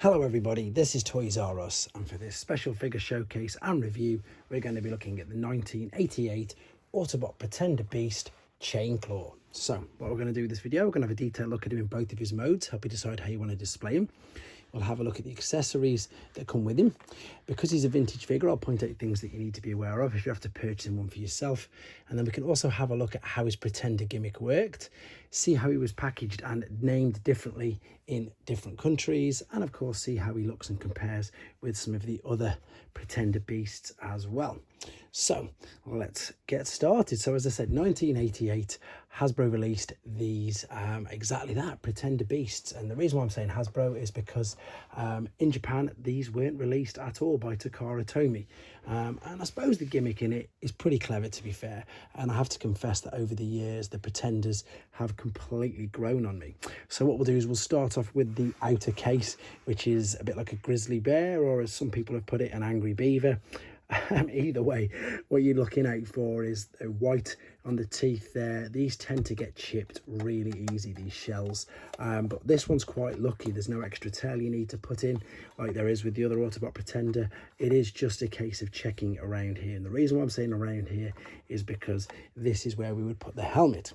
Hello everybody, this is Toys R Us, and for this special figure showcase and review we're going to be looking at the 1988 Autobot Pretender Beast Chainclaw. So what we're going to do with this video, we're going to have a detailed look at him in both of his modes, help you decide how you want to display him. We'll have a look at the accessories that come with him. Because he's a vintage figure, I'll point out things that you need to be aware of if you have to purchase one for yourself. And then we can also have a look at how his Pretender gimmick worked, see how he was packaged and named differently in different countries, and of course see how he looks and compares with some of the other Pretender Beasts as well. So let's get started. So as I said, 1988, Hasbro released these exactly that, Pretender Beasts. And the reason why I'm saying Hasbro is because in Japan these weren't released at all by Takara Tomy, and I suppose the gimmick in it is pretty clever, to be fair, and I have to confess that over the years the Pretenders have completely grown on me. So what we'll do is we'll start off with the outer case, which is a bit like a grizzly bear, or as some people have put it, an angry beaver. Either way, what you're looking out for is a white on the teeth there. These tend to get chipped really easy, these shells, but this one's quite lucky. There's no extra tail you need to put in like there is with the other Autobot Pretender. It is just a case of checking around here, and the reason why I'm saying around here is because this is where we would put the helmet.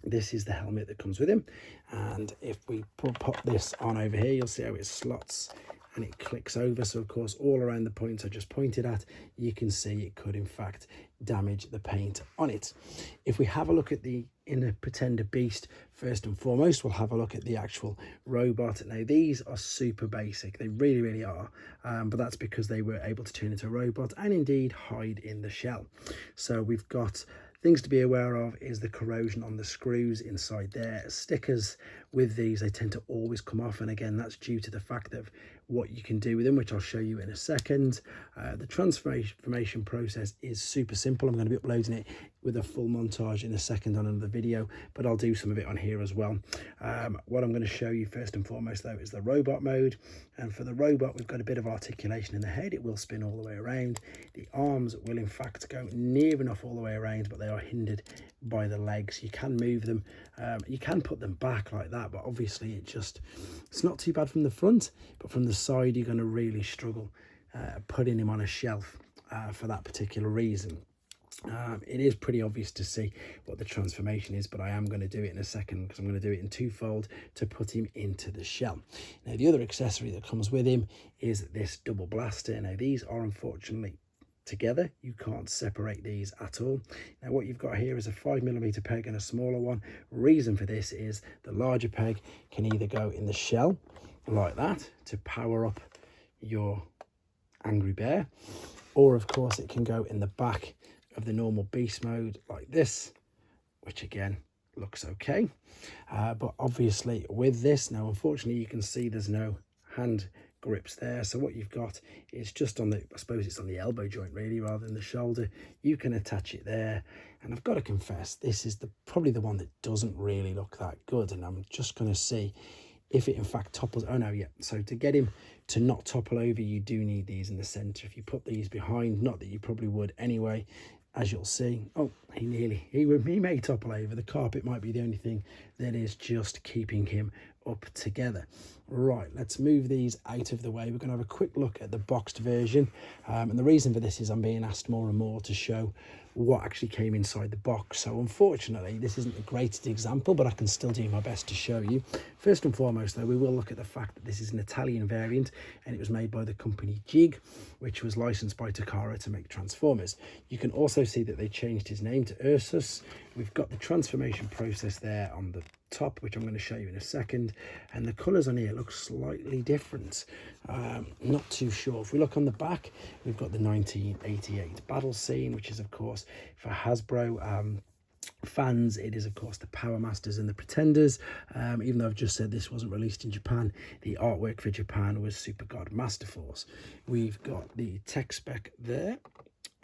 This is the helmet that comes with him, and if we pop this on over here, you'll see how it slots and it clicks over. So of course all around the points I just pointed at, you can see it could in fact damage the paint on it. If we have a look at the inner Pretender Beast, first and foremost we'll have a look at the actual robot. Now these are super basic, they really are, but that's because they were able to turn into a robot and indeed hide in the shell. So we've got things to be aware of is the corrosion on the screws inside there. Stickers with these, they tend to always come off, and again that's due to the fact of what you can do with them, which I'll show you in a second. The transformation process is super simple. I'm going to be uploading it with a full montage in a second on another video, but I'll do some of it on here as well. What I'm going to show you first and foremost though is the robot mode, and for the robot we've got a bit of articulation in the head. It will spin all the way around. The arms will in fact go near enough all the way around, but they are hindered by the legs. You can move them, you can put them back like that, but obviously it's not too bad from the front, but from the side you're going to really struggle putting him on a shelf for that particular reason. It is pretty obvious to see what the transformation is, but I am going to do it in a second because I'm going to do it in twofold to put him into the shell. Now the other accessory that comes with him is this double blaster. Now these are unfortunately together, you can't separate these at all. Now what you've got here is a 5mm peg and a smaller one. Reason for this is the larger peg can either go in the shell like that to power up your angry bear, or of course it can go in the back of the normal beast mode like this, which again looks okay, but obviously with this now, unfortunately you can see there's no hand grips there. So what you've got is just on the, I suppose it's on the elbow joint really rather than the shoulder. You can attach it there, and I've got to confess this is probably the one that doesn't really look that good, and I'm just going to see if it in fact topples. Oh no, yeah, so to get him to not topple over you do need these in the center. If you put these behind, not that you probably would anyway, as you'll see, oh, he may topple over. The carpet might be the only thing that is just keeping him up together. Right, let's move these out of the way. We're going to have a quick look at the boxed version, and the reason for this is I'm being asked more and more to show what actually came inside the box. So unfortunately this isn't the greatest example, but I can still do my best to show you. First and foremost though, we will look at the fact that this is an Italian variant, and it was made by the company Jig, which was licensed by Takara to make Transformers. You can also see that they changed his name to Ursus. We've got the transformation process there on the top, which I'm going to show you in a second, and the colours on here look slightly different. Not too sure. If we look on the back, we've got the 1988 battle scene, which is of course for Hasbro fans. It is of course the Power Masters and the Pretenders. Even though I've just said this wasn't released in Japan, the artwork for Japan was Super God Master Force. We've got the tech spec there,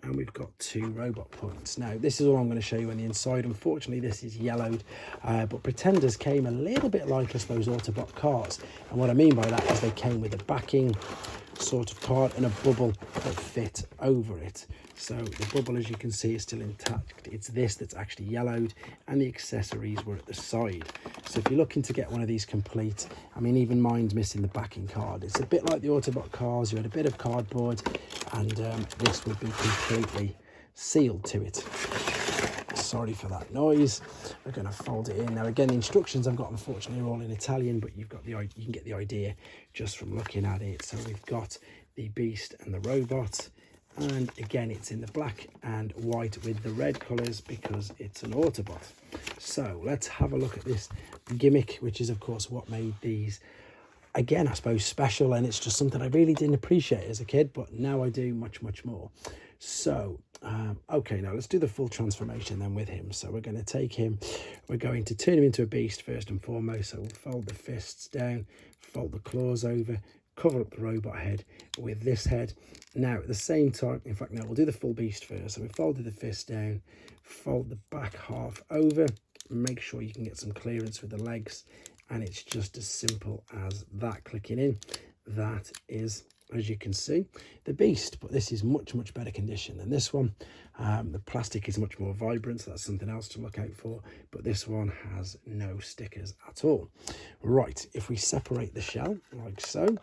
and we've got 2 robot points. Now this is all I'm going to show you on the inside. Unfortunately this is yellowed, but Pretenders came a little bit like us those Autobot cars, and what I mean by that is they came with a backing sort of card and a bubble that fit over it. So the bubble, as you can see, is still intact. It's this that's actually yellowed, and the accessories were at the side. So if you're looking to get one of these complete, I mean, even mine's missing the backing card. It's a bit like the Autobot cars. You had a bit of cardboard, and this would be completely sealed to it. Sorry for that noise. We're going to fold it in. Now again, the instructions I've got, unfortunately, are all in Italian, but you can get the idea just from looking at it. So we've got the beast and the robot, and again it's in the black and white with the red colours because it's an Autobot. So let's have a look at this gimmick, which is of course what made these, again, I suppose, special, and it's just something I really didn't appreciate as a kid, but now I do much more. So okay, now let's do the full transformation then with him. So we're going to take him, we're going to turn him into a beast first and foremost. So we'll fold the fists down, fold the claws over, cover up the robot head with this head. Now at the same time, in fact, no, we'll do the full beast first. So we folded the fist down, fold the back half over, make sure you can get some clearance with the legs, and it's just as simple as that. Clicking in, that is, as you can see, the beast, but this is much better condition than this one. The plastic is much more vibrant, so that's something else to look out for, but this one has no stickers at all. Right, if we separate the shell like so,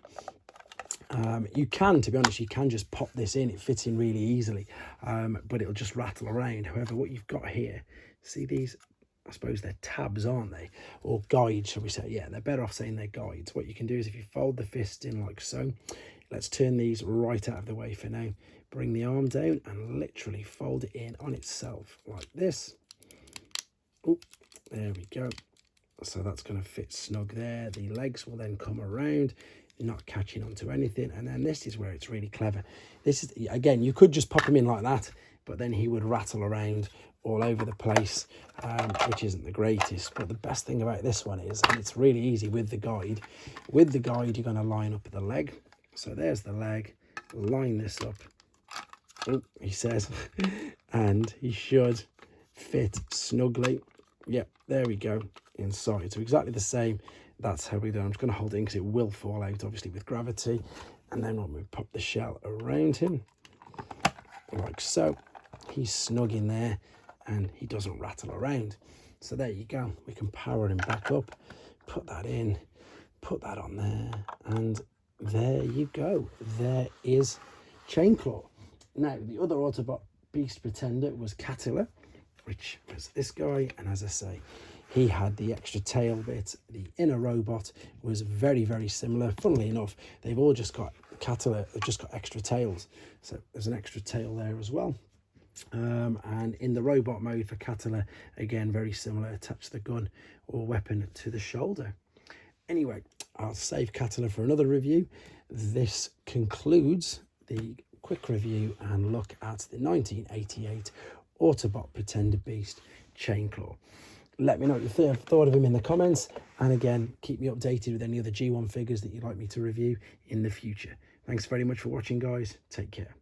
you can, to be honest, you can just pop this in. It fits in really easily, but it'll just rattle around. However, what you've got here, see these, I suppose they're tabs, aren't they? Or guides, shall we say? Yeah, they're better off saying they're guides. What you can do is if you fold the fist in like so, let's turn these right out of the way for now. Bring the arm down and literally fold it in on itself like this. Oh, there we go. So that's going to fit snug there. The legs will then come around, not catching onto anything. And then this is where it's really clever. This is, again, you could just pop him in like that, but then he would rattle around all over the place, which isn't the greatest. But the best thing about this one is, and it's really easy with the guide, you're going to line up the leg. So there's the leg, line this up, oh, he says, and he should fit snugly. Yep, there we go, inside. So exactly the same. That's how we do it. I'm just going to hold it in because it will fall out, obviously, with gravity. And then when we pop the shell around him, like so, he's snug in there and he doesn't rattle around. So there you go. We can power him back up, put that in, put that on there, and there you go. There is Chainclaw. Now, the other Autobot beast pretender was Catilla, which was this guy. And as I say, he had the extra tail bit. The inner robot was very similar. Funnily enough, they've all just got, Catilla have just got extra tails. So there's an extra tail there as well. And in the robot mode for Catilla, again, very similar. Attach the gun or weapon to the shoulder. Anyway, I'll save Catilla for another review. This concludes the quick review and look at the 1988 Autobot Pretender Beast Chainclaw. Let me know what you thought of him in the comments, and again, keep me updated with any other G1 figures that you'd like me to review in the future. Thanks very much for watching, guys. Take care.